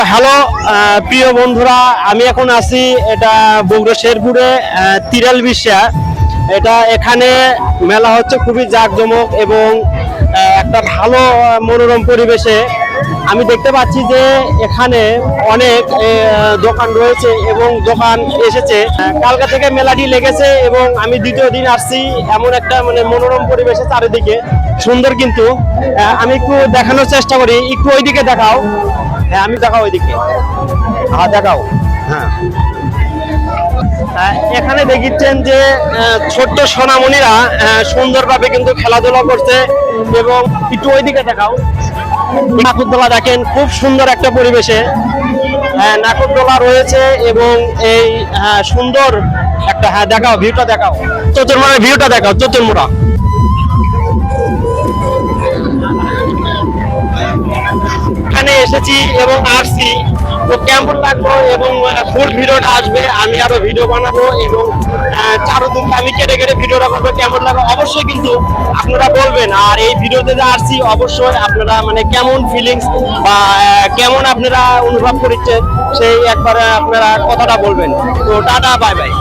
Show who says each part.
Speaker 1: Hello প্রিয় বন্ধুরা, আমি এখন আছি এটা বগুড়া শেরপুরে তিরাল বিশ্বা। এটা এখানে মেলা হচ্ছে খুবই জাঁকজমক এবং একটা ভালো মনোরম পরিবেশে। আমি দেখতে পাচ্ছি যে এখানে অনেক দোকান রয়েছে এবং দোকান এসেছে। কালকা থেকে মেলাটি লেগেছে এবং আমি দ্বিতীয় দিন আসছি। এমন একটা মানে মনোরম পরিবেশে, চারিদিকে সুন্দর। কিন্তু আমি একটু দেখানোর চেষ্টা করি, একটু ওইদিকে দেখাও। হ্যাঁ, আমি দেখাও ওইদিকে। হ্যাঁ দেখাও। হ্যাঁ, এখানে দেখিচ্ছেন যে ছোট্ট সোনামণিরা সুন্দরভাবে কিন্তু খেলাধুলা করছে। এবং একটু ওইদিকে দেখাও, নাগরদোলা দেখেন, খুব সুন্দর একটা পরিবেশে নাগরদোলা রয়েছে এবং এই সুন্দর একটা, হ্যাঁ দেখাও ভিউটা, দেখাও চতুর্মুড়ার ভিউটা, দেখাও চতুর্মুড়া। এখানে এসেছি এবং আসছি, তো কেমন লাগলো এবং ফুল ভিডিওটা আসবে, আমি আরো ভিডিও বানাবো এবং চারদিকে আমি কেটে কেটে ভিডিওটা করবো। কেমন লাগলো অবশ্যই কিন্তু আপনারা বলবেন। আর এই ভিডিওতে যে আসছি, অবশ্যই আপনারা মানে কেমন ফিলিংস বা কেমন আপনারা অনুভব করছেন সেই একবার আপনারা কথাটা বলবেন। তো টাটা, বাই বাই।